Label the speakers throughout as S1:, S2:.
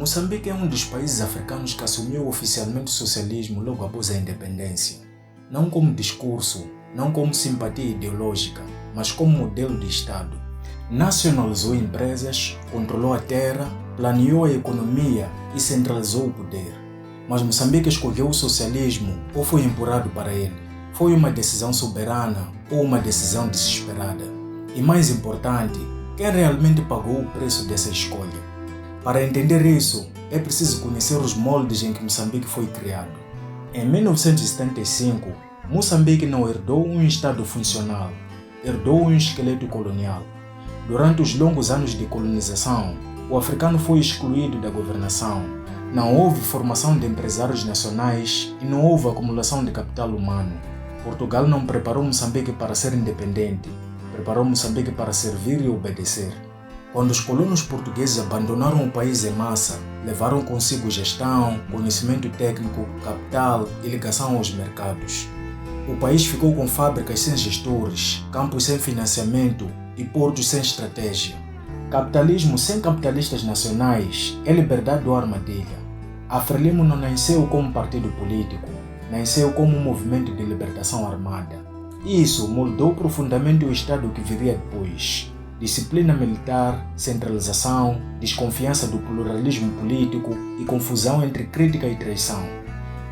S1: Moçambique é um dos países africanos que assumiu oficialmente o socialismo logo após a independência. Não como discurso, não como simpatia ideológica, mas como modelo de Estado. Nacionalizou empresas, controlou a terra, planeou a economia e centralizou o poder. Mas Moçambique escolheu o socialismo ou foi empurrado para ele? Foi uma decisão soberana ou uma decisão desesperada? E mais importante, quem realmente pagou o preço dessa escolha? Para entender isso, é preciso conhecer os moldes em que Moçambique foi criado. Em 1975, Moçambique não herdou um Estado funcional, herdou um esqueleto colonial. Durante os longos anos de colonização, o africano foi excluído da governação. Não houve formação de empresários nacionais e não houve acumulação de capital humano. Portugal não preparou Moçambique para ser independente, preparou Moçambique para servir e obedecer. Quando os colonos portugueses abandonaram o país em massa, levaram consigo gestão, conhecimento técnico, capital e ligação aos mercados. O país ficou com fábricas sem gestores, campos sem financiamento e portos sem estratégia. Capitalismo sem capitalistas nacionais é liberdade ou armadilha. A Frelimo não nasceu como partido político, nasceu como um movimento de libertação armada. Isso moldou profundamente o Estado que viria depois. Disciplina militar, centralização, desconfiança do pluralismo político e confusão entre crítica e traição.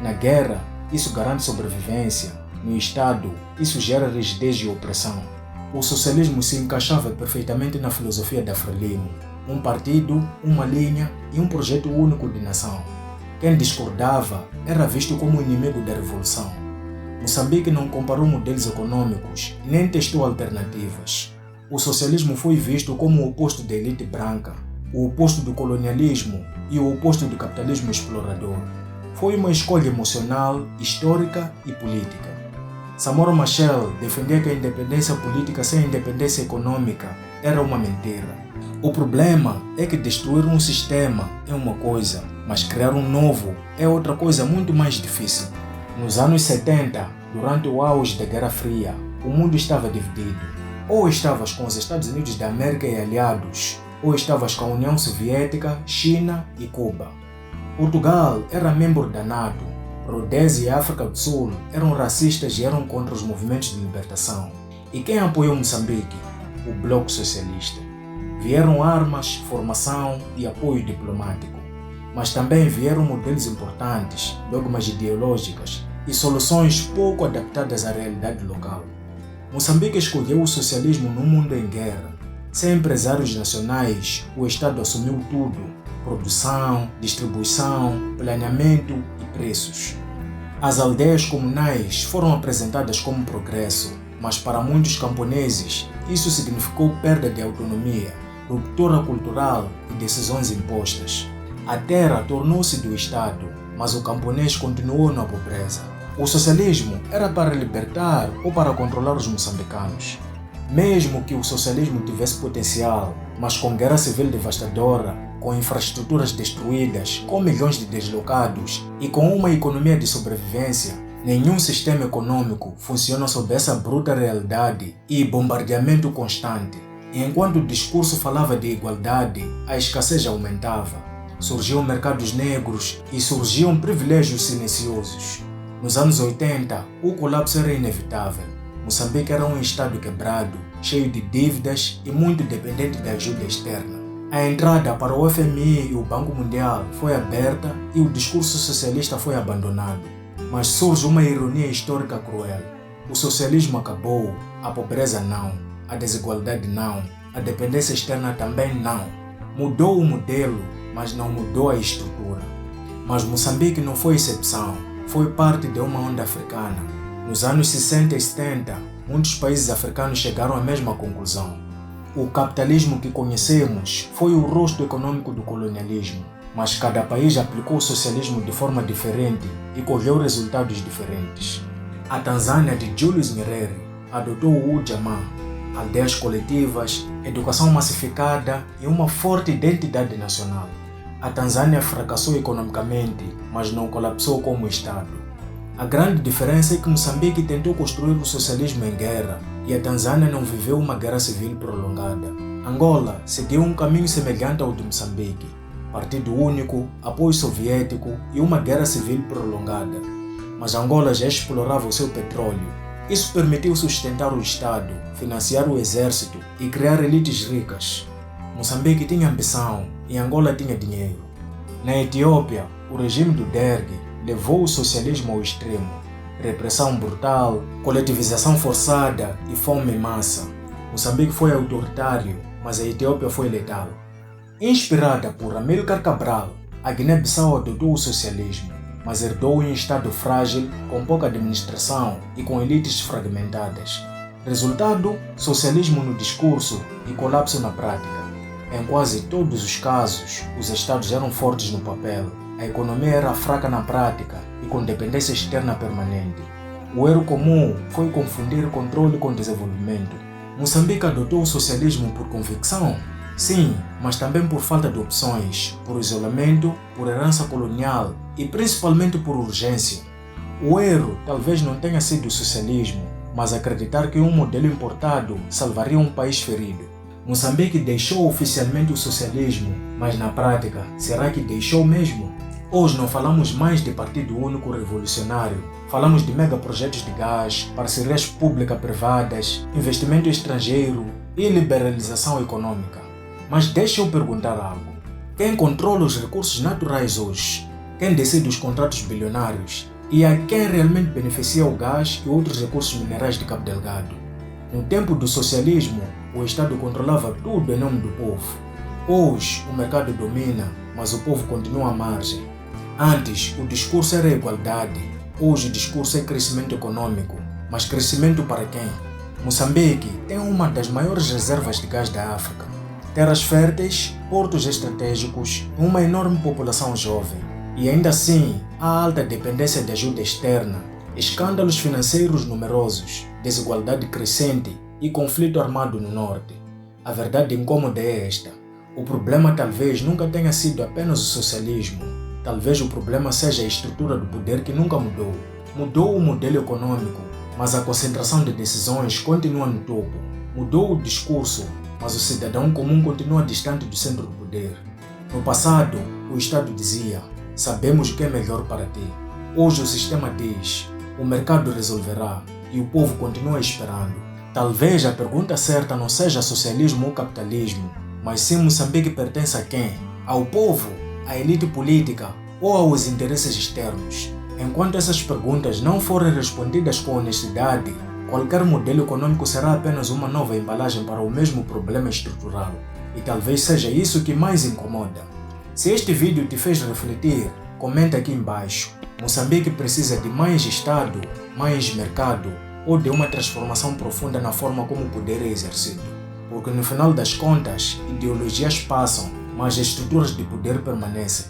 S1: Na guerra, isso garante sobrevivência. No Estado, isso gera rigidez e opressão. O socialismo se encaixava perfeitamente na filosofia da Frelimo. Um partido, uma linha e um projeto único de nação. Quem discordava era visto como inimigo da revolução. Moçambique não comparou modelos econômicos e nem testou alternativas. O socialismo foi visto como o oposto da elite branca, o oposto do colonialismo e o oposto do capitalismo explorador. Foi uma escolha emocional, histórica e política. Samora Machel defendia que a independência política sem independência econômica era uma mentira. O problema é que destruir um sistema é uma coisa, mas criar um novo é outra coisa muito mais difícil. Nos anos 70, durante o auge da Guerra Fria, o mundo estava dividido. Ou estavas com os Estados Unidos da América e aliados, ou estavas com a União Soviética, China e Cuba. Portugal era membro da NATO, Rodésia e África do Sul eram racistas e eram contra os movimentos de libertação. E quem apoiou Moçambique? O Bloco Socialista. Vieram armas, formação e apoio diplomático. Mas também vieram modelos importantes, dogmas ideológicas e soluções pouco adaptadas à realidade local. Moçambique escolheu o socialismo num mundo em guerra. Sem empresários nacionais, o Estado assumiu tudo: produção, distribuição, planeamento e preços. As aldeias comunais foram apresentadas como progresso, mas para muitos camponeses isso significou perda de autonomia, ruptura cultural e decisões impostas. A terra tornou-se do Estado, mas o camponês continuou na pobreza. O socialismo era para libertar ou para controlar os moçambicanos. Mesmo que o socialismo tivesse potencial, mas com guerra civil devastadora, com infraestruturas destruídas, com milhões de deslocados e com uma economia de sobrevivência, nenhum sistema econômico funciona sob essa bruta realidade e bombardeamento constante. E enquanto o discurso falava de igualdade, a escassez aumentava. Surgiam mercados negros e surgiam privilégios silenciosos. Nos anos 80, o colapso era inevitável. Moçambique era um estado quebrado, cheio de dívidas e muito dependente da ajuda externa. A entrada para o FMI e o Banco Mundial foi aberta e o discurso socialista foi abandonado. Mas surge uma ironia histórica cruel. O socialismo acabou, a pobreza não, a desigualdade não, a dependência externa também não. Mudou o modelo, mas não mudou a estrutura. Mas Moçambique não foi exceção. Foi parte de uma onda africana. Nos anos 60 e 70, muitos países africanos chegaram à mesma conclusão. O capitalismo que conhecemos foi o rosto econômico do colonialismo, mas cada país aplicou o socialismo de forma diferente e colheu resultados diferentes. A Tanzânia de Julius Nyerere adotou o Ujamaa, aldeias coletivas, educação massificada e uma forte identidade nacional. A Tanzânia fracassou economicamente, mas não colapsou como Estado. A grande diferença é que Moçambique tentou construir o socialismo em guerra e a Tanzânia não viveu uma guerra civil prolongada. Angola seguiu um caminho semelhante ao de Moçambique. partido único, apoio soviético e uma guerra civil prolongada. Mas Angola já explorava o seu petróleo. Isso permitiu sustentar o Estado, financiar o exército e criar elites ricas. Moçambique tinha ambição e Angola tinha dinheiro. Na Etiópia, o regime do Derg levou o socialismo ao extremo. Repressão brutal, coletivização forçada e fome em massa. Moçambique foi autoritário, mas a Etiópia foi letal. Inspirada por Amílcar Cabral, a Guiné-Bissau adotou o socialismo, mas herdou em estado frágil, com pouca administração e com elites fragmentadas. Resultado: socialismo no discurso e colapso na prática. Em quase todos os casos, os estados eram fortes no papel, a economia era fraca na prática e com dependência externa permanente. O erro comum foi confundir controle com desenvolvimento. Moçambique adotou o socialismo por convicção? Sim, mas também por falta de opções, por isolamento, por herança colonial e principalmente por urgência. O erro talvez não tenha sido o socialismo, mas acreditar que um modelo importado salvaria um país ferido. Moçambique deixou oficialmente o socialismo, mas na prática, será que deixou mesmo? Hoje não falamos mais de partido único revolucionário, falamos de megaprojetos de gás, parcerias público-privadas, investimento estrangeiro e liberalização econômica. Mas deixa eu perguntar algo. Quem controla os recursos naturais hoje? Quem decide os contratos bilionários? E a quem realmente beneficia o gás e outros recursos minerais de Cabo Delgado? No tempo do socialismo, o Estado controlava tudo em nome do povo. Hoje, o mercado domina, mas o povo continua à margem. Antes, o discurso era igualdade. Hoje, o discurso é crescimento econômico. Mas crescimento para quem? Moçambique tem uma das maiores reservas de gás da África. Terras férteis, portos estratégicos e uma enorme população jovem. E ainda assim, há alta dependência de ajuda externa, escândalos financeiros numerosos, desigualdade crescente e conflito armado no norte. A verdade incômoda é esta. O problema talvez nunca tenha sido apenas o socialismo. Talvez o problema seja a estrutura do poder que nunca mudou. Mudou o modelo econômico, mas a concentração de decisões continua no topo. Mudou o discurso, mas o cidadão comum continua distante do centro do poder. No passado, o Estado dizia: sabemos o que é melhor para ti. Hoje o sistema diz: o mercado resolverá, e o povo continua esperando. Talvez a pergunta certa não seja socialismo ou capitalismo, mas sim Moçambique pertence a quem? Ao povo, à elite política ou aos interesses externos? Enquanto essas perguntas não forem respondidas com honestidade, qualquer modelo econômico será apenas uma nova embalagem para o mesmo problema estrutural. E talvez seja isso que mais incomoda. Se este vídeo te fez refletir, comenta aqui embaixo. Moçambique precisa de mais Estado, mais mercado ou de uma transformação profunda na forma como o poder é exercido? Porque no final das contas, ideologias passam, mas as estruturas de poder permanecem.